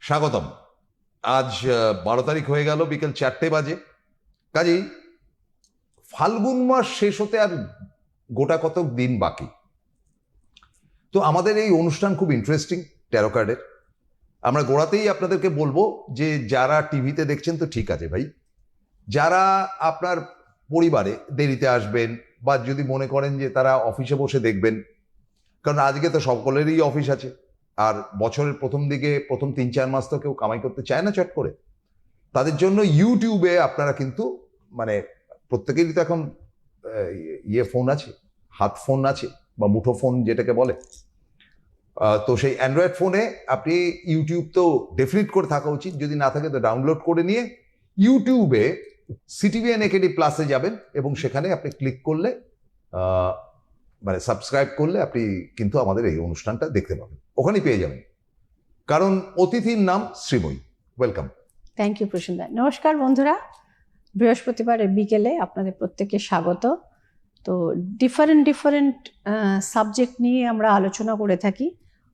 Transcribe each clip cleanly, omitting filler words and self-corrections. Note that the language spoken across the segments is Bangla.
স্বাগতম। আজ 12 তারিখ হয়ে গেল, বিকেল 4টে বাজে। কাজেই ফাল্গুন মাস শেষ হতে আর গোটা কতক দিন বাকি। তো আমাদের এই অনুষ্ঠান খুব ইন্টারেস্টিং, ট্যারো কার্ডের। আমরা গোড়াতেই আপনাদেরকে বলবো যে যারা টিভিতে দেখছেন তো ঠিক আছে ভাই, যারা আপনার পরিবারে দেরিতে আসবেন বা যদি মনে করেন যে তারা অফিসে বসে দেখবেন, কারণ আজকে তো সকলেরই অফিস আছে, আর বছরের প্রথম দিকে প্রথম 3-4 মাস তো কেউ কামাই করতে চায় না চট করে, তাদের জন্য ইউটিউবে আপনারা কিন্তু মানে প্রত্যেকেরই তো এখন ফোন আছে, হাত ফোন আছে বা মুঠো ফোন যেটাকে বলে। তো সেই অ্যান্ড্রয়েড ফোনে আপনি ইউটিউব তো ডেফিনিট করে থাকা উচিত, যদি না থাকে তো ডাউনলোড করে নিয়ে ইউটিউবে সিটিভিএন একেডি প্লাসে যাবেন এবং সেখানে আপনি ক্লিক করলে মানে সাবস্ক্রাইব করলে আপনি কিন্তু আমাদের এই অনুষ্ঠানটা দেখতে পাবেন, ওখানেই পেয়ে যাবেন। কারণ অতিথির নাম শ্রীময়ী। ওয়েলকাম। থ্যাংক ইউ প্রসূনদা। নমস্কার বন্ধুরা, বৃহস্পতিবারের বিকেলে আপনাদের প্রত্যেককে স্বাগত। তো ডিফারেন্ট সাবজেক্ট নিয়ে আমরা আলোচনা করে থাকি।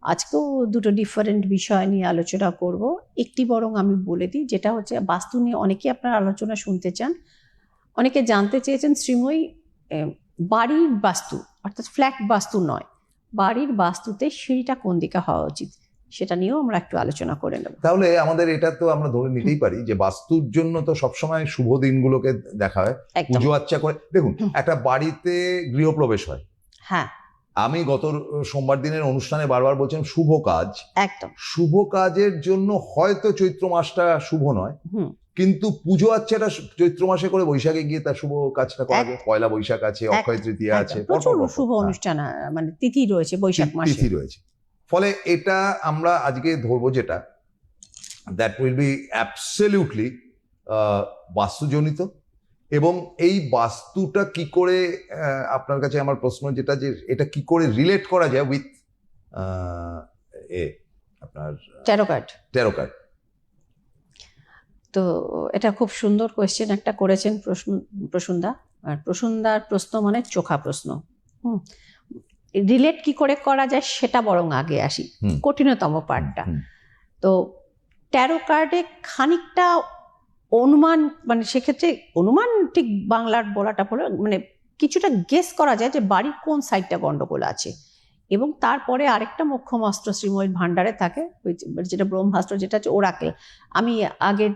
আজকেও দুটো ডিফারেন্ট বিষয় নিয়ে আলোচনা করব। একটি বরং আমি বলে দিই, যেটা হচ্ছে বাস্তু নিয়ে অনেকেই আপনার আলোচনা শুনতে চান। অনেকে জানতে চেয়েছেন শ্রীময়ী বাড়ির বাস্তু, অর্থাৎ ফ্ল্যাট বাস্তু নয়, বাড়ির বাস্তুতে সিঁড়িটা কোন দিকে হওয়া উচিত, সেটা নিয়েও আমরা একটু আলোচনা করে নেব। তাহলে আমাদের এটা তো আমরা ধরে নিতেই পারি যে বাস্তুর জন্য তো সবসময় শুভ দিনগুলোকে দেখা হয়, পুজো আচ্চা করে। দেখুন, একটা বাড়িতে গৃহপ্রবেশ হয়, হ্যাঁ, আমি গত সোমবার দিনের অনুষ্ঠানে বারবার বলছিলাম শুভ কাজ, একদম শুভ কাজের জন্য হয়তো চৈত্র মাসটা শুভ নয়, কিন্তু পুজো আচ্চাটা চৈত্র মাসে করে বৈশাখে গিয়ে তার শুভ কাজটা করা যায়। পয়লা বৈশাখ আছে, অক্ষয় তৃতীয়া আছে, প্রচুর শুভ অনুষ্ঠান মানে তিথি রয়েছে, বৈশাখ মাসে তিথি রয়েছে। ফলে এটা আমরা আজকে ধরবো যেটা দ্যাট উইল বি অ্যাবসলিউটলি বাস্তুজনিত। এবং এই বাস্তুটা কি করে আপনার কাছে আমার প্রশ্ন যেটা, যে এটা কি করে রিলেট করা যায় উইথ আপনার ট্যারো কার্ড। তো এটা খুব সুন্দর কোয়েশ্চেন একটা করেছেন প্রসূনদা। আর প্রসূনদার প্রশ্ন মানে চোখা প্রশ্ন। রিলেট কি করে করা যায় সেটা বরং আগে আসি, কঠিনতম পার্টটা। তো ট্যারো কার্ডে খানিকটা অনুমান, মানে সেক্ষেত্রে অনুমান ঠিক বাংলার বলাটা মানে কিছুটা গেস করা যায় যে বাড়ির কোন সাইডটা গন্ডগোল আছে। এবং তারপরে আরেকটা মোক্ষম অস্ত্র শ্রীময়ীর ভান্ডারে থাকে, যেটা ব্রহ্মাস্ত্র, যেটা হচ্ছে ওরাকেল। আমি আগের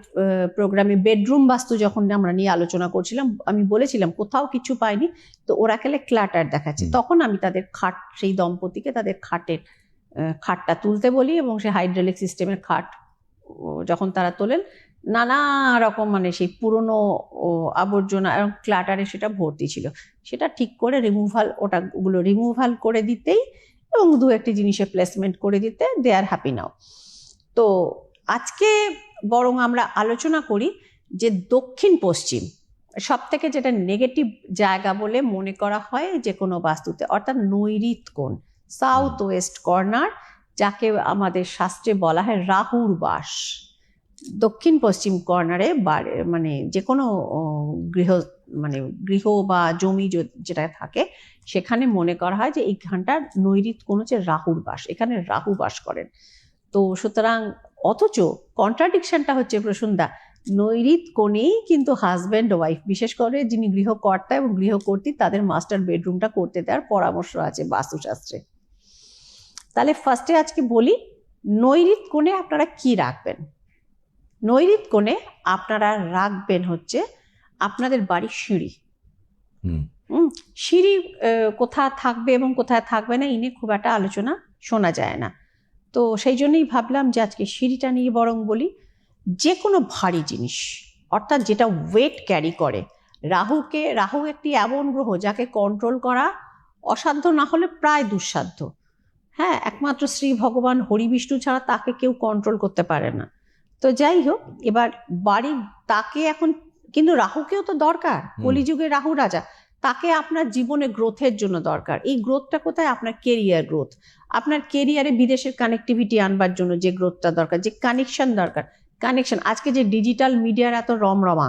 প্রোগ্রামে বেডরুম বাস্তু যখন আমরা নিয়ে আলোচনা করছিলাম, আমি বলেছিলাম কোথাও কিছু পাইনি, তো ওরাকেলে ক্লাটার দেখাচ্ছে। তখন আমি তাদের খাট, সেই দম্পতিকে তাদের খাটটা তুলতে বলি, এবং সেই হাইড্রোলিক সিস্টেমের খাট যখন তারা তোলেন, নানা রকম মানে সেই পুরনো আবর্জনা এবং ক্লাটারে সেটা ভর্তি ছিল, সেটা ঠিক করে ওগুলো রিমুভাল করে দিতেই এবং দু একটি জিনিসের প্লেসমেন্ট করে দিতে দে আর হ্যাপি নাও। তো আজকে বরং আমরা আলোচনা করি যে দক্ষিণ পশ্চিম সব থেকে যেটা নেগেটিভ জায়গা বলে মনে করা হয় যে কোনো বাস্তুতে, অর্থাৎ নৈঋত কোণ, সাউথ ওয়েস্ট কর্নার, যাকে আমাদের শাস্ত্রে বলা হয় রাহুর বাস। দক্ষিণ পশ্চিম কর্নারে মানে যে কোনো গৃহ বা জমি যেটা থাকে, সেখানে মনে করা হয় যে এইখানটার নৈঋত কোণ হচ্ছে রাহুর বাস, এখানে রাহু বাস করেন। তো সুতরাং অথচ কন্ট্রাডিকশনটা হচ্ছে প্রসূনদা, নৈঋত কোণেই কিন্তু হাজব্যান্ড ওয়াইফ, বিশেষ করে যিনি গৃহকর্তা এবং গৃহকর্ত্রী, তাদের মাস্টার বেডরুমটা করতে দেওয়ার পরামর্শ আছে বাস্তুশাস্ত্রে। তাহলে ফার্স্টে আজকে বলি নৈঋত কোণে আপনারা কি রাখবেন। নৈঋত কোণে আপনারা রাখবেন হচ্ছে আপনাদের বাড়ির সিঁড়ি। সিঁড়ি কোথায় থাকবে এবং কোথায় থাকবে না, ইনি খুব একটা আলোচনা শোনা যায় না। তো সেই জন্যই ভাবলাম যে আজকে সিঁড়িটা নিয়ে বরং বলি। যে কোনো ভারী জিনিস, অর্থাৎ যেটা ওয়েট ক্যারি করে, রাহু একটি এমন গ্রহ যাকে কন্ট্রোল করা অসাধ্য না হলে প্রায় দুঃসাধ্য। হ্যাঁ, একমাত্র শ্রী ভগবান হরি বিষ্ণু ছাড়া তাকে কেউ কন্ট্রোল করতে পারে না। তো যাই হোক, এবার বাড়ির তাকে এখন কিন্তু রাহুকেও তো দরকার, কলিযুগে রাহু রাজা, তাকে আপনার জীবনে গ্রোথের জন্য দরকার। এই গ্রোথটা কোথায়? আপনার কেরিয়ার গ্রোথ, আপনার কেরিয়ারে বিদেশের কানেক্টিভিটি আনবার জন্য যে গ্রোথটা দরকার, যে কানেকশন দরকার। আজকে যে ডিজিটাল মিডিয়ার এত রমরমা,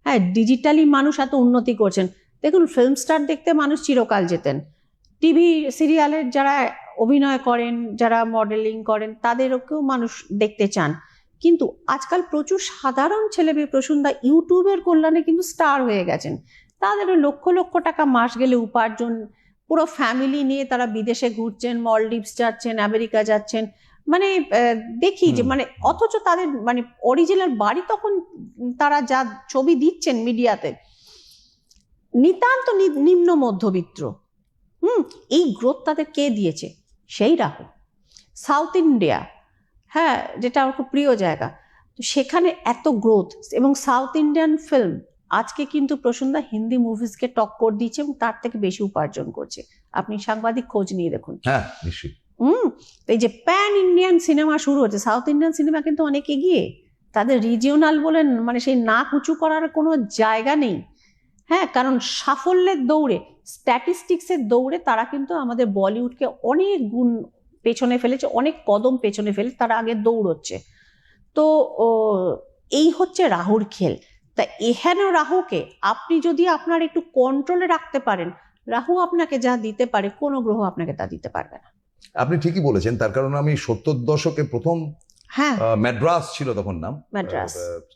হ্যাঁ, ডিজিটালি মানুষ এত উন্নতি করছেন। দেখুন, ফিল্ম স্টার দেখতে মানুষ চিরকাল যেতেন, টিভি সিরিয়ালের যারা অভিনয় করেন, যারা মডেলিং করেন, তাদেরকেও মানুষ দেখতে চান। কিন্তু আজকাল প্রচুর সাধারণ ছেলেমেয়ে প্রসূনদা ইউটিউবের কল্যাণে কিন্তু স্টার হয়ে গেছেন। তাদের লক্ষ লক্ষ টাকা মাস গেলে উপার্জন, পুরো ফ্যামিলি নিয়ে তারা বিদেশে ঘুরছেন, মলডিভস যাচ্ছেন, আমেরিকা যাচ্ছেন, মানে দেখি যে মানে অথচ তাদের মানে অরিজিনাল বাড়ি তখন তারা যা ছবি দিচ্ছেন মিডিয়াতে নিতান্ত নিম্ন মধ্যবিত্ত। এই গ্রোথ তাদের কে দিয়েছে? সেই রাহু। সাউথ ইন্ডিয়া, হ্যাঁ, যেটা আমার খুব প্রিয় জায়গা, তো সেখানে এত গ্রোথ এবং সাউথ ইন্ডিয়ান ফিল্ম আজকে কিন্তু প্রসূনদা হিন্দি মুভিজকে টক্কর দিচ্ছে এবং তার থেকে বেশি উপার্জন করছে। আপনি সাংবাদিক খোঁজ নিয়ে দেখুন। হ্যাঁ, নিশ্চয়ই। এই যে প্যান ইন্ডিয়ান সিনেমা শুরু হচ্ছে, সাউথ ইন্ডিয়ান সিনেমা কিন্তু অনেক এগিয়ে, তাদের রিজিওনাল বলেন মানে সেই নাক উঁচু করার কোনো জায়গা নেই। হ্যাঁ, কারণ সাফল্যের দৌড়ে, স্ট্যাটিস্টিক্সের দৌড়ে তারা কিন্তু আমাদের বলিউডকে অনেক গুণ পেছনে ফেলেছে, অনেক কদম পেছনে ফেলে তারা আগে দৌড়চ্ছে। তো এই হচ্ছে রাহুর খেল। তা এখানে রাহুকে আপনি যদি আপনার একটু কন্ট্রোলে রাখতে পারেন, রাহু আপনাকে যা দিতে পারে কোনো গ্রহ আপনাকে তা দিতে পারবে না। আপনি ঠিকই বলেছেন, তার কারণ আমি 70 দশকে প্রথম, হ্যাঁ, ম্যাড্রাস ছিল তখন নাম, ম্যাড্রাস,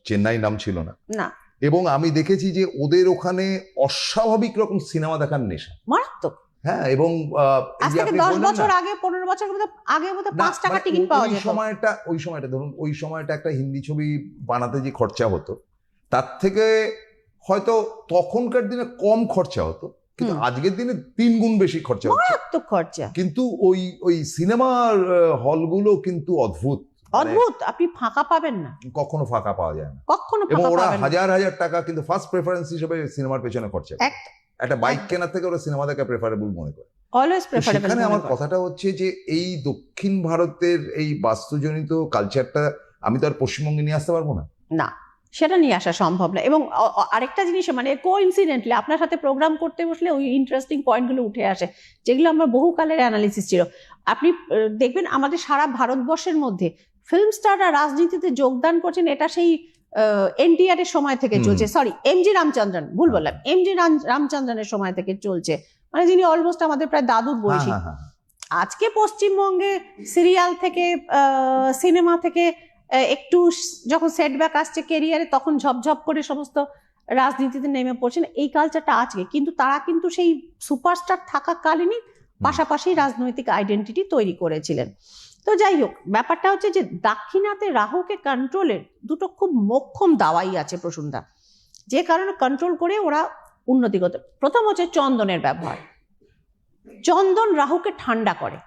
চেন্নাই নাম ছিল না, না, এবং আমি দেখেছি যে ওদের ওখানে অস্বাভাবিক রকম সিনেমা দেখার নেশা, মারাত্মক। হ্যাঁ, এবং আজ থেকে 10 বছর আগে, 15 বছর আগে বোধহয় 5 টাকা টিকিট পাওয়া যেত। ওই সময়টা ধরুন, ওই সময়টা একটা হিন্দি ছবি বানাতে যে খরচা হতো তার থেকে হয়তো তখনকার দিনে কম খরচা হতো, কিন্তু আজকের দিনে 3 গুণ বেশি খরচা হচ্ছে, মারাত্মক খরচা। কিন্তু ওই সিনেমার হলগুলো কিন্তু অদ্ভুত, আপনি ফাঁকা পাবেন না, কখনো ফাঁকা পাওয়া যায় না, কখনো এবং ফাঁকা ওরা পাবেন না। হাজার হাজার টাকা কিন্তু ফার্স্ট প্রেফারেন্স হিসেবে সিনেমার পেছনে খরচা করে। একটা বাইক কেনার থেকে ওরা সিনেমা দেখা প্রেফারেবল মনে করে। Always preferable. সেখানে আমার কথাটা হচ্ছে যে এই দক্ষিণ ভারতের এই বাস্তুজনিত কালচারটা আমি তো আর পশ্চিমবঙ্গে নিয়ে আসতে পারবো না, না, সেটা নিয়ে আসা সম্ভব না। এবং আরেকটা জিনিস, মানে কোইন্সিডেন্টলি আপনার সাথে প্রোগ্রাম করতে বসলে ওই ইন্টারেস্টিং পয়েন্টগুলো উঠে আসে, যেগুলো আমার বহুকালের অ্যানালিসিস ছিল। আপনি দেখবেন আমাদের সারা ভারতবর্ষের মধ্যে ফিল্ম স্টাররা রাজনীতিতে যোগদান করছেন, এটা সেই এনটিআর এর সময় থেকে চলছে, সরি এমজি রামচন্দ্রন, ভুল বললাম, এমজি রামচন্দ্রনের সময় থেকে চলছে, মানে যিনি অলমোস্ট আমাদের প্রায় দাদুর বয়সী। আজকে পশ্চিমবঙ্গে সিরিয়াল থেকে, সিনেমা থেকে একটু যখন সেটব্যাক আসছে কেরিয়ারে, তখন ঝপঝপ করে সমস্ত রাজনীতিতে নেমে পড়ছেন। এই কালচারটা আজকে, কিন্তু তারা কিন্তু সেই সুপারস্টার থাকাকালীনই পাশাপাশি রাজনৈতিক আইডেন্টিটি তৈরি করেছিলেন। তো যাই হোক, ব্যাপারটা হচ্ছে যে দাক্ষিণাতে রাহুকে কন্ট্রোলের দুটো খুব মোক্ষম দাওয়াই আছে প্রসূনদা, যে কারণে কন্ট্রোল করে ওরা উন্নতি করতে। প্রথম হচ্ছে চন্দনের ব্যবহার। চন্দন রাহুকে ঠান্ডা করে,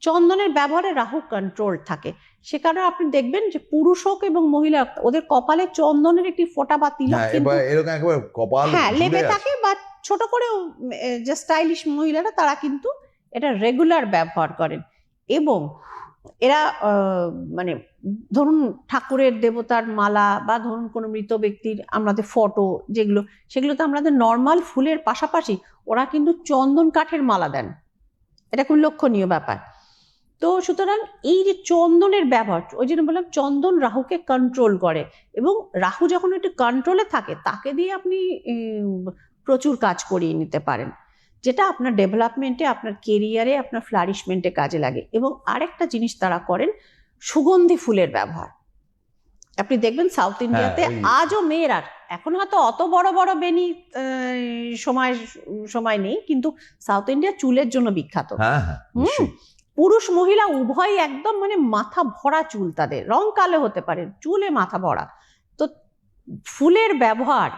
চন্দনের ব্যবহারে রাহু কন্ট্রোল থাকে। সে কারণে আপনি দেখবেন যে পুরুষ হোক এবং মহিলা, ওদের কপালে চন্দনের একটি ফোঁটা বা তিলক কিন্তু লেপে থাকে, বা ছোট করেও যে স্টাইলিশ মহিলারা তারা কিন্তু এটা রেগুলার ব্যবহার করেন। এবং এরা মানে ধরুন ঠাকুরের দেবতার মালা, বা ধরুন কোনো মৃত ব্যক্তির আমাদের ফটো যেগুলো, সেগুলোতে আমাদের নর্মাল ফুলের পাশাপাশি ওরা কিন্তু চন্দন কাঠের মালা দেন। এটা খুব লক্ষণীয় ব্যাপার। তো সুতরাং এই যে চন্দনের ব্যবহার, ওই জন্য বললাম চন্দন রাহুকে কন্ট্রোল করে, এবং রাহু যখন একটু কন্ট্রোলে থাকে তাকে দিয়ে আপনি প্রচুর কাজ করিয়ে নিতে পারেন, যেটা আপনার ডেভেলপমেন্টে, আপনার কেরিয়ারে, আপনার ফ্লারিশমেন্টে কাজে লাগে। এবং আরেকটা জিনিস তারা করেন, সুগন্ধি ফুলের ব্যবহার। আপনি দেখবেন সাউথ ইন্ডিয়াতে আজও মেয়েরা, এখন হয়তো অত বড় বড় বেনি সময় নেই, কিন্তু সাউথ ইন্ডিয়া চুলের জন্য বিখ্যাত। পুরুষ মহিলা উভয় একদম মানে মাথা ভরা চুল, তাদের রং কালো হতে পারে, চুলে মাথা ভরা। তো ফুলের ব্যবহার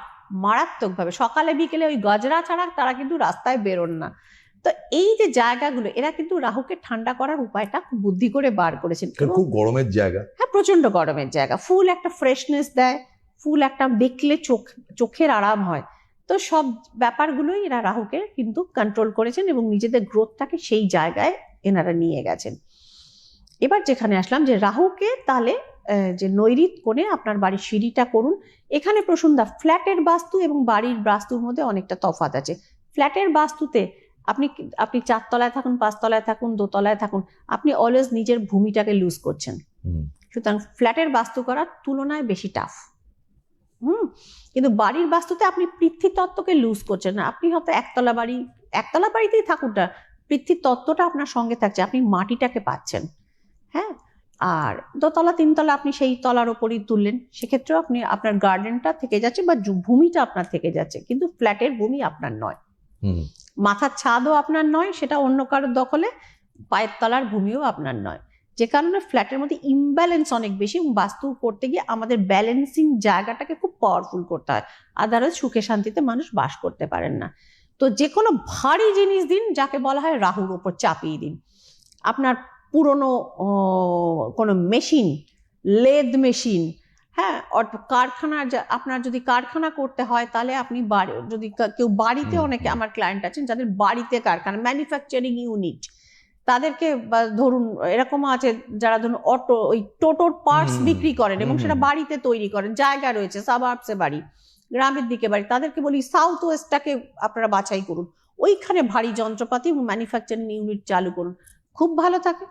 মারাত্মকভাবে, সকালে বিকেলে ওই গজরা ছাড়া তারা কিন্তু রাস্তায় বেরোন না। তো এই যে জায়গাগুলো, এরা কিন্তু রাহুকে ঠান্ডা করার উপায়টা খুব বুদ্ধি করে বার করেছেন। খুব গরমের জায়গা, হ্যাঁ, প্রচন্ড গরমের জায়গা। ফুল একটা ফ্রেশনেস দেয়, ফুল একটা দেখলে চোখের আরাম হয়। তো সব ব্যাপারগুলোই এরা রাহুকে কিন্তু কন্ট্রোল করেছেন এবং নিজেদের গ্রোথটাকে সেই জায়গায় এনারা নিয়ে গেছেন। এবার যেখানে আসলাম যে রাহুকে তাহলে যে নৈরিত কোণে আপনার বাড়ির সিঁড়িটা করুন। এখানে প্রসূনদা ফ্ল্যাটের বাস্তু এবং বাড়ির বাস্তুর মধ্যে অনেকটা তফাৎ আছে। ফ্ল্যাটের বাস্তুতে আপনি 4 তলায় থাকুন, 5 তলায় থাকুন, 2 তলায় থাকুন, আপনি অলওয়েজ নিজের ভূমিটাকে লুজ করছেন। সুতরাং ফ্ল্যাটের বাস্তু করার তুলনায় বেশি টাফ। কিন্তু বাড়ির বাস্তুতে আপনি পৃথ্বী তত্ত্বকে লুজ করছেন না। আপনি হয়তো একতলা বাড়িতেই থাকুন না, পৃথ্বীর তত্ত্বটা আপনার সঙ্গে থাকছে, আপনি মাটিটাকে পাচ্ছেন। হ্যাঁ, আর দোতলা তিনতলা আপনি সেই তলার ওপরই তুললেন, সেক্ষেত্রেও আপনি আপনার গার্ডেনটা থেকে যাচ্ছে বা ভূমিটা আপনার থেকে যাচ্ছে, কিন্তু ফ্ল্যাটের ভূমি আপনার নয়, মাথার ছাদও আপনার নয়, সেটা অন্য কারোর দখলে, পায়ের তলার ভূমিও আপনার নয়। যে কারণে ফ্ল্যাটের মধ্যে ইমব্যালেন্স অনেক বেশি, এবং বাস্তু করতে গিয়ে আমাদের ব্যালেন্সিং জায়গাটাকে খুব পাওয়ারফুল করতে হয়, আদারওয়াইজ সুখে শান্তিতে মানুষ বাস করতে পারেন না। তো যে কোনো ভারী জিনিস দিন, যাকে বলা হয় রাহুর ওপর চাপিয়ে দিন। আপনার পুরনো কোনো মেশিন, লেদ মেশিন, হ্যাঁ, কারখানা, আপনার যদি কারখানা করতে হয় তাহলে আপনি যদি কেউ বাড়িতে, অনেকে আমার ক্লায়েন্ট আছেন যাদের বাড়িতে কারখানা, ম্যানুফ্যাকচারিং ইউনিট, তাদেরকে ধরুন এরকম আছে যারা ধরুন ওই টোটোর পার্টস বিক্রি করেন এবং সেটা বাড়িতে তৈরি করেন, জায়গা রয়েছে, সাবার্বসে বাড়ি, গ্রামের দিকে বাড়ি, তাদেরকে বলি সাউথ ওয়েস্টটাকে আপনারা বাছাই করুন, ওইখানে ভারী যন্ত্রপাতি এবং ম্যানুফ্যাকচারিং ইউনিট চালু করুন, খুব ভালো থাকে।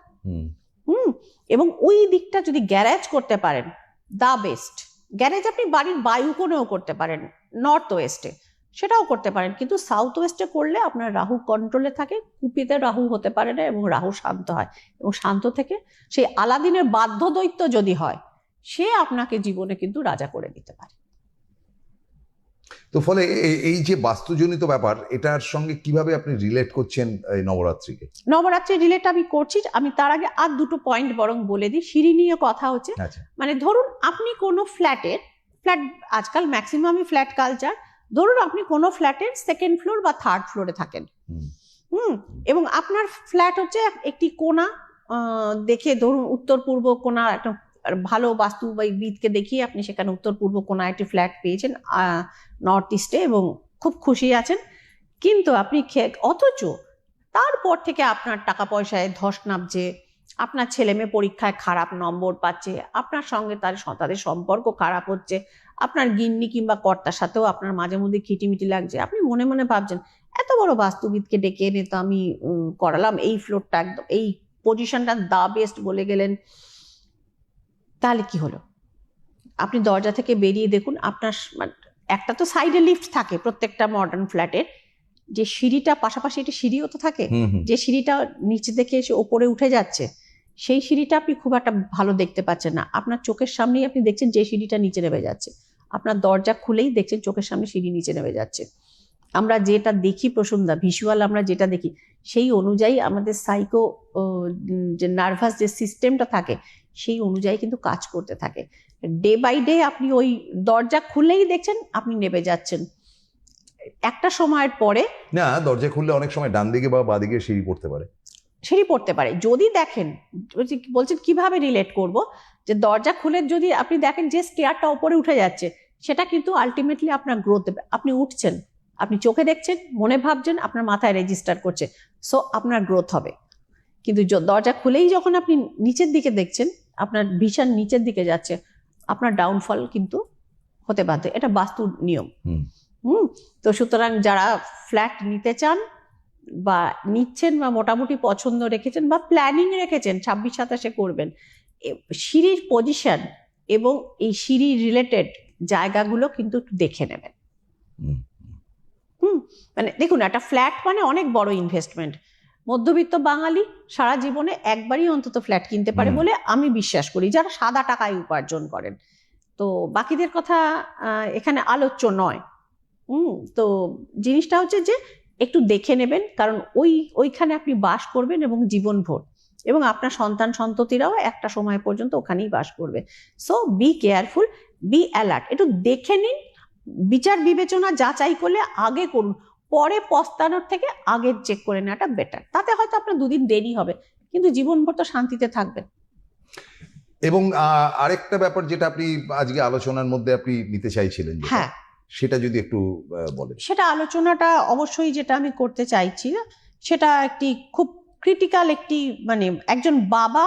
এবং ওই দিকটা যদি গ্যারেজ করতে পারেন, দা বেস্ট। গ্যারেজ আপনি বাড়ির বায়ু কোণেও করতে পারেন, নর্থ ওয়েস্টে সেটাও করতে পারেন, কিন্তু সাউথ ওয়েস্টে করলে আপনার রাহু কন্ট্রোলে থাকে, কুপিতে রাহু হতে পারে না, এবং রাহু শান্ত হয়, এবং শান্ত থেকে সেই আলাদিনের বাধ্য দৈত্য যদি হয়, সে আপনাকে জীবনে কিন্তু রাজা করে দিতে পারে। তো ফলে এই যে বাস্তুজনিত ব্যাপার, এটার সঙ্গে কিভাবে আপনি রিলেট করছেন এই নবরাত্রিকে? নবরাত্রি রিলেট আমি করছি, আমি তার আগে আর দুটো পয়েন্ট বরং বলে দিই। সিঁড়ি নিয়ে কথা হচ্ছে, মানে ধরুন আপনি কোনো ফ্ল্যাট, আজকাল ম্যাক্সিমামই ফ্ল্যাট কালচার, ধরুন আপনি কোনো ফ্ল্যাটের সেকেন্ড ফ্লোর বা থার্ড ফ্লোরে থাকেন, এবং আপনার ফ্ল্যাট হচ্ছে একটি কোণা দেখে, ধরুন উত্তর পূর্ব কোণা, একটা ভালো বাস্তুবিদকে দেখিয়ে আপনি সেখানে উত্তর পূর্ব কোণায় একটি ফ্ল্যাট পেয়েছেন নর্থ ইস্টে, এবং খুব খুশি আছেন, কিন্তু আপনি অথচ তারপর থেকে আপনার টাকা পয়সায় ধস নামছে, আপনার ছেলে মেয়ে পরীক্ষায় খারাপ নম্বর পাচ্ছে, আপনার সঙ্গে তাদের সম্পর্ক খারাপ হচ্ছে, আপনার গিন্নি কিংবা কর্তার সাথেও আপনার মাঝে মধ্যে খিটিমিটি লাগছে, আপনি মনে মনে ভাবছেন এত বড় বাস্তুবিদকে ডেকে এনে তো আমি করালাম, এই ফ্লোরটা একদম, এই পজিশনটা দা বেস্ট বলে গেলেন, তাহলে কি হলো? আপনি দরজা থেকে বেরিয়ে দেখুন, আপনার একটা তো সাইডে লিফট থাকে প্রত্যেকটা মডার্ন ফ্ল্যাটের, যে সিঁড়িটা পাশাপাশি একটা সিঁড়িও তো থাকে, যে সিঁড়িটা নিচে থেকে এসে ওপরে উঠে যাচ্ছে, সেই সিঁড়িটা আপনি খুব একটা ভালো দেখতে পাচ্ছেন না, আপনার চোখের সামনেই আপনি দেখছেন যে সিঁড়িটা নিচে নেমে যাচ্ছে, আপনার দরজা খুলেই দেখছেন চোখের সামনে সিঁড়ি নিচে নেমে যাচ্ছে। আমরা যেটা দেখি প্রসন্দা, ভিজুয়াল আমরা যেটা দেখি, সেই অনুযায়ী আমাদের সাইকো যে নার্ভাস যে সিস্টেমটা থাকে, সেই অনুযায়ী কিন্তু কাজ করতে থাকে। ডে বাই ডে আপনি ওই দরজা খুলেই দেখছেন আপনি নেমে যাচ্ছেন, একটা সময়ের পরে না, দরজা খুললে অনেক সময় ডান দিকে বা বাঁ দিকে সিঁড়ি পড়তে পারে। যদি দেখেন, বলছেন কিভাবে রিলেট করব, যে দরজা খুলে যদি আপনি দেখেন যে স্টেয়ারটা উপরে উঠে যাচ্ছে, সেটা কিন্তু আলটিমেটলি আপনার গ্রোথ দেবে। আপনি উঠছেন, আপনি চোখে দেখছেন, মনে ভাবছেন, আপনার মাথায় রেজিস্টার করছে, সো আপনার গ্রোথ হবে। কিন্তু দরজা খুলেই যখন আপনি নিচের দিকে দেখছেন, আপনার ভিশন নিচের দিকে যাচ্ছে, আপনার ডাউনফল কিন্তু হতে বাধ্য, এটা বাস্তুর নিয়ম। তো সুতরাং যারা ফ্ল্যাট নিতে চান বা নিচ্ছেন বা মোটামুটি পছন্দ রেখেছেন বা প্ল্যানিং রেখেছেন 26-27 করবেন, সিঁড়ির পজিশন এবং এই সিঁড়ি রিলেটেড জায়গাগুলো কিন্তু একটু দেখে নেবেন। মানে দেখুন, একটা ফ্ল্যাট মানে অনেক বড় ইনভেস্টমেন্ট। মধ্যবিত্ত বাঙালি সারা জীবনে একবারই অন্তত ফ্ল্যাট কিনতে পারে বলে আমি বিশ্বাস করি, যারা সাদা টাকায় উপার্জন করেন। তো বাকিদের কথা এখানে আলোচ্য নয়। তো জিনিসটা হচ্ছে যে একটু দেখে নেবেন, কারণ ওইখানে আপনি বাস করবেন এবং জীবনভর, এবং আপনার সন্তান সন্ততিরাও একটা সময় পর্যন্ত ওখানেই বাস করবে। So be careful, be alert, একটু দেখে নিন, বিচার বিবেচনা যাচাই করলে আগে করুন, পরে পস্তানোর থেকে আগে চেক করে নেওয়াটা বেটার। তাতে হয়তো আপনার দুদিন দেরি হবে, কিন্তু জীবনভর তো শান্তিতে থাকবেন। এবং আরেকটা ব্যাপার যেটা আপনি আজকে আলোচনার মধ্যে আপনি নিতে চাইছিলেন, হ্যাঁ, সেটা যদি একটু বলেন। সেটা আলোচনাটা অবশ্যই যেটা আমি করতে চাইছি, সেটা একটি খুব ক্রিটিক্যাল একটি, মানে একজন বাবা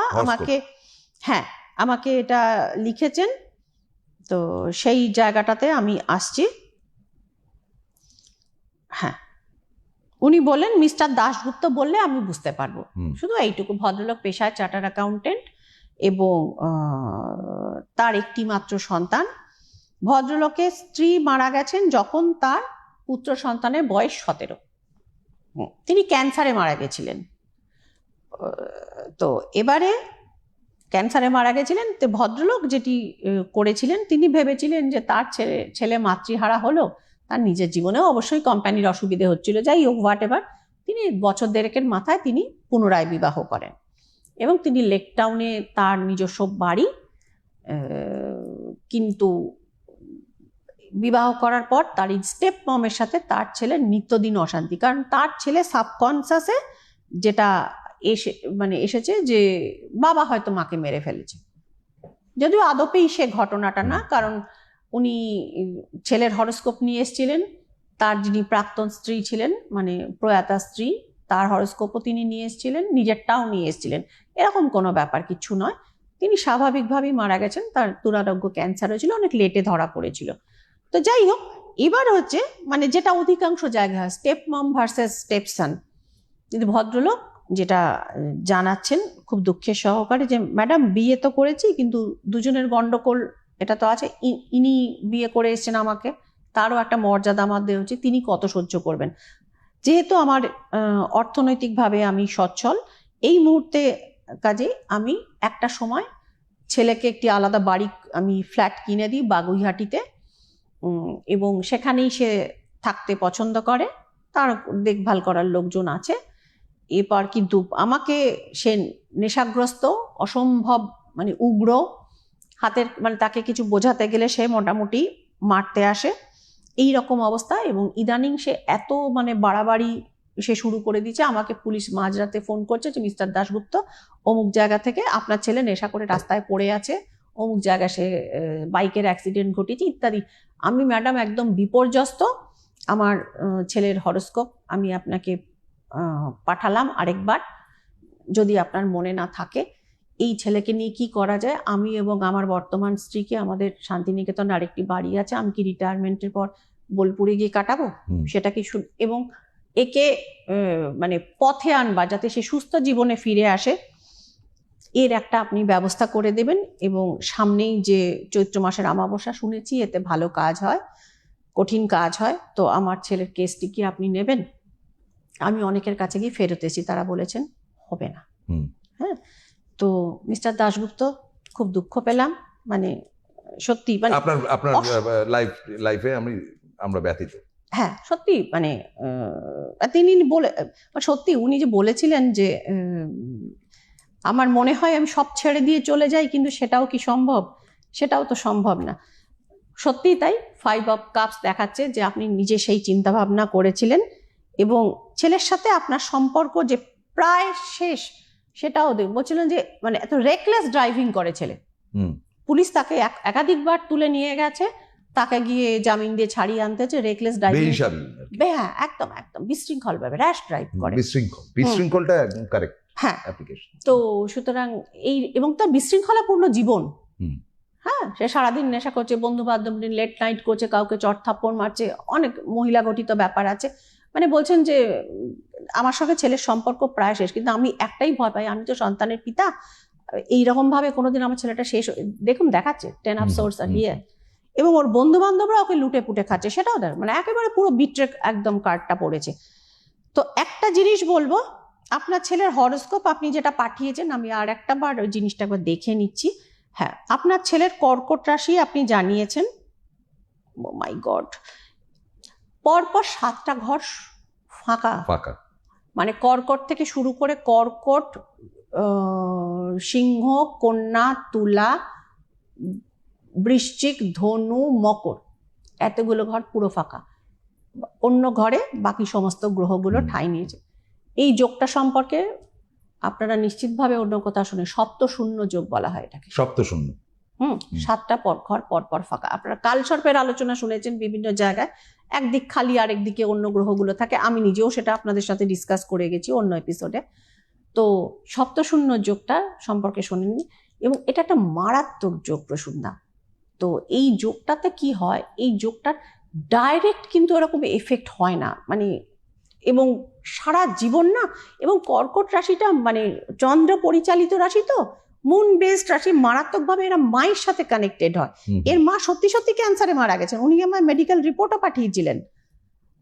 আমাকে এটা লিখেছেন, তো সেই জায়গাটাতে আমি আসছি। হ্যাঁ, উনি বলেন, মিস্টার দাশগুপ্ত বললে আমি বুঝতে পারবো, শুধু এইটুকু, ভদ্রলোক পেশায় চার্টার্ড অ্যাকাউন্টেন্ট এবং তার একটি মাত্র সন্তান। ভদ্রলোকের স্ত্রী মারা গেছেন যখন তার পুত্র সন্তানের বয়স 17। তিনি ক্যান্সারে মারা গেছিলেন। তো এবারে ক্যান্সারে মারা গেছিলেন। তো ভদ্রলোক যেটি করেছিলেন, তিনি ভেবেছিলেন যে তার ছেলে মাতৃহারা হলো, তার নিজের জীবনেও অবশ্যই কোম্পানির অসুবিধে হচ্ছিল, যাই হোক হোয়াট এভার, তিনি বছর দেড়েকের মাথায় তিনি পুনরায় বিবাহ করেন এবং তিনি লেক টাউনে তার নিজস্ব বাড়ি, কিন্তু বিবাহ করার পর তার এই স্টেপ মমের সাথে তার ছেলের নিত্যদিন অশান্তি, কারণ তার ছেলে সাবকনসাসে যেটা এসেছে যে বাবা হয়তো মাকে মেরে ফেলেছে, যদিও আদপেই সে ঘটনাটা না, কারণ উনি ছেলের হরোস্কোপ নিয়ে এসেছিলেন, তার যিনি প্রাক্তন স্ত্রী ছিলেন মানে প্রয়াতা স্ত্রী, তার হরোস্কোপও তিনি নিয়ে এসেছিলেন, নিজেরটাও নিয়ে এসেছিলেন, এরকম কোনো ব্যাপার কিছু নয়। তিনি স্বাভাবিকভাবেই মারা গেছেন, তার দুরারোগ্য ক্যান্সার হয়েছিল, অনেক লেটে ধরা পড়েছিল। তো যাই হোক, এবার হচ্ছে মানে যেটা অধিকাংশ জায়গায় স্টেপ মম ভার্সেস স্টেপ সান, কিন্তু ভদ্রলোক যেটা জানাচ্ছেন খুব দুঃখের সহকারে যে ম্যাডাম বিয়ে তো করেছি কিন্তু দুজনের গন্ডগোল এটা তো আছে, ইনি বিয়ে করে এসেছেন আমাকে, তারও একটা মর্যাদা আমার দেওয়া উচিত, তিনি কত সহ্য করবেন। যেহেতু আমার অর্থনৈতিকভাবে আমি সচ্ছল এই মুহূর্তে, কাজে আমি একটা সময় ছেলেকে একটি আলাদা বাড়ি, আমি ফ্ল্যাট কিনে দিই বাগুইহাটিতে, এবং সেখানেই সে থাকতে পছন্দ করে, তার দেখভাল করার লোকজন আছে। এরপর কিন্তু আমাকে সে নেশাগ্রস্ত, অসম্ভব মানে উগ্র, হাতের মানে তাকে কিছু বোঝাতে গেলে সে মোটামুটি মারতে আসে, এই রকম অবস্থা। এবং ইদানিং সে এত মানে বাড়াবাড়ি সে শুরু করে দিয়েছে, আমাকে পুলিশ মাঝরাতে ফোন করছে যে মিস্টার দাশগুপ্ত অমুক জায়গা থেকে আপনার ছেলে নেশা করে রাস্তায় পড়ে আছে, অমুক জায়গায় সে বাইকের অ্যাক্সিডেন্ট ঘটেছে ইত্যাদি। আমি ম্যাডাম একদম বিপর্যস্ত, আমার ছেলের হরোস্কোপ আমি আপনাকে পাঠালাম আরেকবার, যদি আপনার মনে না থাকে এই ছেলেকে নিয়ে কি করা যায়। আমি এবং আমার বর্তমান স্ত্রীকে আমাদের শান্তিনিকেতনে আরেকটি বাড়ি আছে, আমি কি রিটায়ারমেন্টের পর বোলপুরে গিয়ে কাটাবো, সেটা কি, এবং একে মানে পথে আনবা যাতে সে সুস্থ জীবনে ফিরে আসে, এর একটা আপনি ব্যবস্থা করে দেবেন। এবং সামনেই যে চৈত্র মাসের অমাবস্যা শুনেছি এতে ভালো কাজ হয়, কঠিন কাজ হয়, তো আমার ছেলের কেসটি কি আপনি নেবেন। আমি অনেকের কাছে গিয়ে ফেরত এসেছি, তারা বলেছেন হবে না। হ্যাঁ, তো মিস্টার দাশগুপ্ত খুব দুঃখ পেলাম, মানে সত্যি মানে আপনার লাইফে আমরা ব্যতীত। হ্যাঁ সত্যি মানে তিনি বলে সত্যি উনি যে বলেছিলেন যে আমার মনে হয় আমি সব ছেড়ে দিয়ে চলে যাই, কিন্তু সেটাও কি সম্ভব, সেটাও তো সম্ভব না। সত্যিই তাই, 5 অফ কাপস দেখাচ্ছে যে আপনি নিজে সেই চিন্তা ভাবনা করেছিলেন এবং ছেলের সাথে আপনার সম্পর্ক যে প্রায় শেষ সেটাও বলছিলেন যে মানে এত রেকলেস ড্রাইভিং করে ছেলে, পুলিশ তাকে একাধিকবার তুলে নিয়ে গেছে, তাকে গিয়ে জামিন দিয়ে ছাড়িয়ে আনতে হচ্ছে, রেকলেস ড্রাইভিং, হ্যাঁ একদম একদম বিশৃঙ্খল ভাবে র্যাশ ড্রাইভ করে, বিশৃঙ্খলটা কারেক্ট হ্যাঁ অ্যাপ্লিকেশন। তো সুতরাং এই এবং তার বিশৃঙ্খলাপূর্ণ জীবন, হ্যাঁ সে সারাদিন নেশা করছে, বন্ধু বান্ধব লেট নাইট করছে, কাউকে চট থাপ্পড় মারছে, অনেক মহিলা গঠিত ব্যাপার আছে। মানে বলছেন যে আমার সঙ্গে ছেলের সম্পর্ক প্রায় শেষ, কিন্তু আমি একটাই ভয় পাই, আমি তো সন্তানের পিতা, এইরকম ভাবে কোনোদিন আমার ছেলেটা শেষ, দেখুন দেখাচ্ছে 10 অফ সোর্স আর হিয়ার, এবং ওর বন্ধু বান্ধবরা ওকে লুটে পুটে খাচ্ছে, সেটাও দেখ মানে একেবারে পুরো বিট্রেক একদম কার্ডটা পড়েছে। তো একটা জিনিস বলবো, আপনার ছেলের হরোস্কোপ আপনি যেটা পাঠিয়েছেন আমি আর একটা বার ওই জিনিসটা একবার দেখে নিচ্ছি। হ্যাঁ, আপনার ছেলের কর্কট রাশি আপনি জানিয়েছেন, ও মাই গড, পরপর 7টা ঘর ফাঁকা ফাঁকা, মানে কর্কট থেকে শুরু করে কর্কট, সিংহ, কন্যা, তুলা, বৃশ্চিক, ধনু, মকর, এতগুলো ঘর পুরো ফাঁকা, অন্য ঘরে বাকি সমস্ত গ্রহগুলো ঠাঁই নিয়েছে। এই যোগটা সম্পর্কে আপনারা নিশ্চিতভাবে অন্য কথা শুনে সপ্তশূন্য যোগ বলা হয় এটাকে, সপ্তশূন্য। 7টা ঘর পরপর ফাঁকা। আপনারা কালসর্পের আলোচনা শুনেছেন বিভিন্ন জায়গায়, একদিক খালি আরেক দিকে অন্য গ্রহগুলো থাকে, আমি নিজেও সেটা আপনাদের সাথে ডিসকাস করে গেছি অন্য এপিসোডে। তো সপ্তশূন্য যোগটা সম্পর্কে শোনেননি, এবং এটা একটা মারাত্মক যোগ প্রসূন্দা। তো এই যোগটাতে কি হয়, এই যোগটার ডাইরেক্ট কিন্তু এরকম এফেক্ট হয় না, মানে এবং সারা জীবন না, এবং কর্কট রাশিটা মানে চন্দ্র পরিচালিত রাশি, তো মুন বেসড রাশি, মারাত্মকভাবে এরা মায়ের সাথে কানেক্টেড হয়। এর মা সত্যি সত্যি ক্যান্সারে মারা গেছেন, উনি আমার মেডিকেল রিপোর্টও পাঠিয়েছিলেন।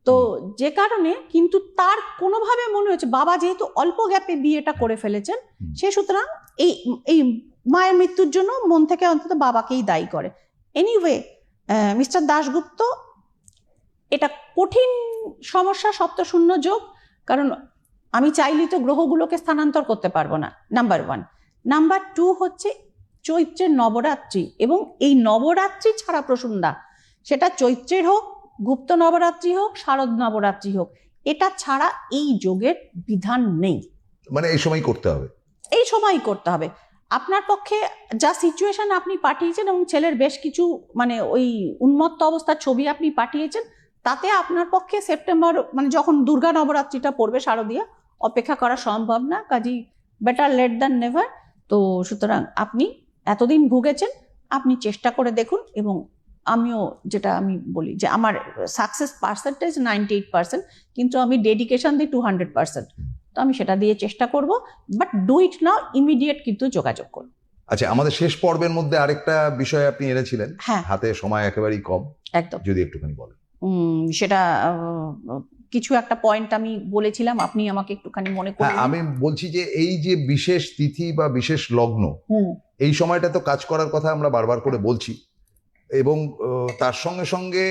তো যে কারণে কিন্তু তার কোনোভাবে মনে হচ্ছে বাবা যেহেতু অল্প গ্যাপে বিয়েটা করে ফেলেছেন, সে সুতরাং এই মায়ের মৃত্যুর জন্য মন থেকে অন্তত বাবাকেই দায়ী করে। এনিওয়ে, মিস্টার দাশগুপ্ত, এটা কঠিন সমস্যা, সপ্তশূন্য যোগ, কারণ আমি চাইলেই তো গ্রহগুলোকে স্থানান্তর করতে পারবো না, নাম্বার 1। নাম্বার 2 হচ্ছে চৈত্রের নবরাত্রি, এবং এই নবরাত্রি ছাড়া প্রসূন্দা, সেটা চৈত্রের হোক, গুপ্ত নবরাত্রি হোক, শারদ নবরাত্রি হোক, এটা ছাড়া এই যোগের বিধান নেই। মানে এই সময় করতে হবে, এই সময়ই করতে হবে। আপনার পক্ষে যা সিচুয়েশন আপনি পাঠিয়েছেন, এবং ছেলের বেশ কিছু মানে ওই উন্মত্ত অবস্থার ছবি আপনি পাঠিয়েছেন, তাতে আপনার পক্ষে সেপ্টেম্বর মানে যখন দুর্গা নবরাত্রিটা পড়বে শারদীয়া, অপেক্ষা করা সম্ভব না। কাজেই বেটার লেট দ্যান নেভার। তো সুতরাং আপনি এতদিন ভুগেছেন, আপনি চেষ্টা করে দেখুন। এবং আমিও যেটা আমি বলি যে আমার সাকসেস পার্সেন্টেজ 98%, কিন্তু আমি ডেডিকেশন দিই 200%। তো আমি সেটা দিয়ে চেষ্টা করব, but do it now, immediate কিন্তু যোগাযোগ করুন। আচ্ছা, আমাদের শেষ পর্বের মধ্যে আরেকটা বিষয় আপনি এনেছিলেন, হ্যাঁ, হাতে সময় একেবারেই কম, একদম, যদি একটুখানি বলেন। সেটা কিছু একটা পয়েন্ট আমি বলেছিলাম, আপনি আমাকে একটুখানি মনে করে হ্যাঁ, আমি বলছি যে এই যে বিশেষ তিথি বা বিশেষ লগ্ন, এই সময়টা তো কাজ করার কথা আমরা বারবার করে বলছি, এবং তার সঙ্গে সঙ্গে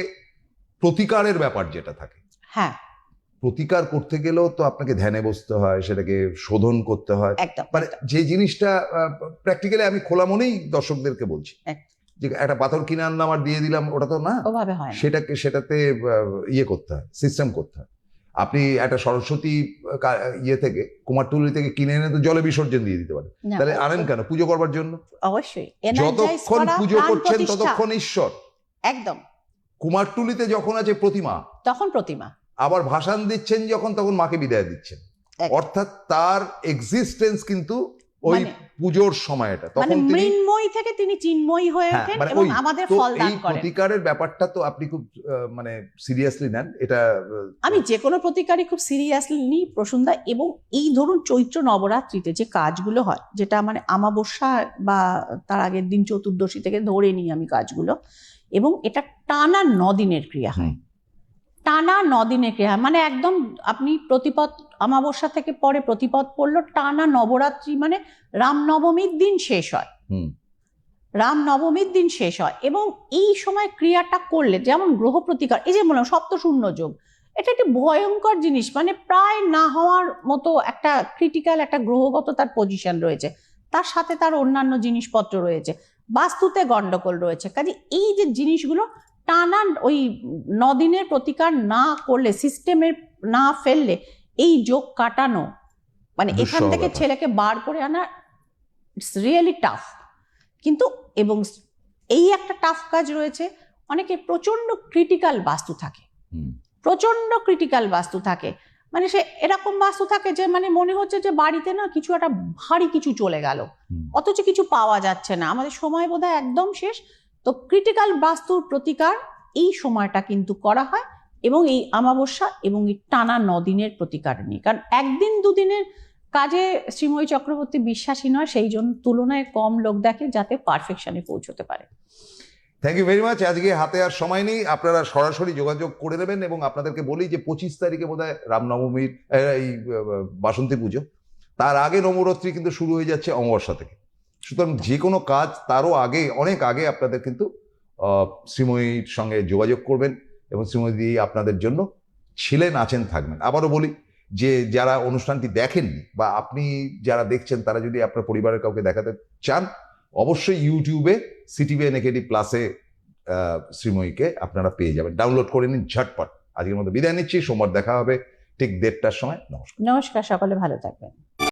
প্রতিকারের ব্যাপার যেটা থাকে। হ্যাঁ, প্রতিকার করতে গেলেও তো আপনাকে ধ্যানে বসতে হয়, সেটাকে শোধন করতে হয়। একদম, মানে যে জিনিসটা প্র্যাকটিক্যালি আমি খোলা মনেই দর্শকদেরকে বলছি, যে একটা পাথর কিনে আনলাম আর দিয়ে দিলাম, ওটা তো না, ওভাবে হয় না। সেটাতে ইয়ে করতে হয়, সিস্টেম করতে হয়। আপনি একটা সরস্বতী ইয়ে থেকে, কুমারটুলি থেকে কিনে এনে তো জলে বিসর্জন দিয়ে দিতে পারেন, তাহলে আনেন কেন? পুজো করবার জন্য। অবশ্যই যতক্ষণ পুজো করছেন ততক্ষণ ঈশ্বর। একদম। কুমারটুলিতে যখন আছে প্রতিমা, তখন প্রতিমা। আবার ভাসান দিচ্ছেন যখন, তখন মাকে বিদায় দিচ্ছেন। অর্থাৎ তার এক্সিস্টেন্স কিন্তু ওই পুজোর সময়টা, তখন তিনি মৃন্ময়ী থেকে তিনি চিন্ময়ী হয়ে ওঠেন এবং আমাদের ফল দান করেন। প্রতিকারের ব্যাপারটা তো আপনি খুব মানে সিরিয়াসলি নেন। এটা আমি যে কোনো প্রতিকারই খুব সিরিয়াসলি নিই প্রসূন্দা। এবং এই ধরুন চৈত্র নবরাত্রিতে যে কাজগুলো হয়, যেটা মানে আমাবস্যা বা তার আগের দিন চতুর্দশী থেকে ধরে নিই আমি কাজগুলো, এবং এটা টানা 9 দিনের ক্রিয়া হয়। টানা 9 দিনের ক্রিয়া, মানে একদম আপনি প্রতিপদ অমাবস্যা থেকে পরে প্রতিপদ পড়লো, টানা নবরাত্রি মানে রামনবমীর দিন শেষ হয়। রামনবমীর দিন শেষ হয়, এবং এই সময় ক্রিয়াটা করলে যেমন গ্রহ প্রতিকার, এই যে বললাম সপ্তশূন্য যোগ, এটা একটি ভয়ঙ্কর জিনিস, মানে প্রায় না হওয়ার মতো একটা ক্রিটিক্যাল একটা গ্রহগত তার পজিশন রয়েছে, তার সাথে তার অন্যান্য জিনিসপত্র রয়েছে, বাস্তুতে গন্ডগোল রয়েছে। কাজে এই যে জিনিসগুলো টানা ওই 9 দিনের প্রতিকার না করলে, সিস্টেমের না ফেললে, এই যোগ কাটানো মানে এখান থেকে ছেলেকে বার করে আনা, ইটস রিয়েলি টাফ। কিন্তু এবং এই একটা টাফ কাজ রয়েছে, অনেকে প্রচন্ড ক্রিটিক্যাল বাস্তু থাকে, প্রচন্ড ক্রিটিক্যাল বাস্তু থাকে, মানে সে এরকম বাস্তু থাকে যে মানে মনে হচ্ছে যে বাড়িতে না কিছু একটা ভারী কিছু চলে গেল, অথচ কিছু পাওয়া যাচ্ছে না, আমাদের সময় বোধহয় একদম শেষ। তো ক্রিটিক্যাল বাস্তুর প্রতিকার এই সময়টা কিন্তু করা হয়, এবং এই অমাবস্যা এবং এই টানা 9 দিনের প্রতিকার নিয়ে, কারণ একদিন দুদিনের কাজে শ্রীময়ী চক্রবর্তী বিশ্বাসী নয়, সেই জন্য তুলনায় কম লোক দেখে যাতে পারফেকশনে পৌঁছতে পারে। Thank you very much. আজকে হাতে আর সময় নেই, আপনারা সরাসরি যোগাযোগ করে দেবেন। এবং আপনাদেরকে বলি যে 25 তারিখে বোধহয় রামনবমীর এই বাসন্তী পুজো, তার আগে নবরাত্রি কিন্তু শুরু হয়ে যাচ্ছে অমাবস্যা থেকে। সুতরাং যে কোনো কাজ তারও আগে, অনেক আগে আপনাদের কিন্তু শ্রীময়ীর সঙ্গে যোগাযোগ করবেন, এবং শ্রীময়ী আপনাদের জন্য ছিলেন, আছেন, থাকবেন। আবারও বলি যে যারা অনুষ্ঠানটি দেখেননি বা আপনি যারা দেখছেন, তারা যদি আপনার পরিবারের কাউকে দেখাতে চান, অবশ্যই ইউটিউবে CTVNKD+-এ শ্রীময়ীকে আপনারা পেয়ে যাবেন। ডাউনলোড করে নিন ঝটপট। আজকের মতো বিদায় নিচ্ছি, সোমবার দেখা হবে ঠিক 1:30টার সময়। নমস্কার। নমস্কার, সকলে ভালো থাকবেন।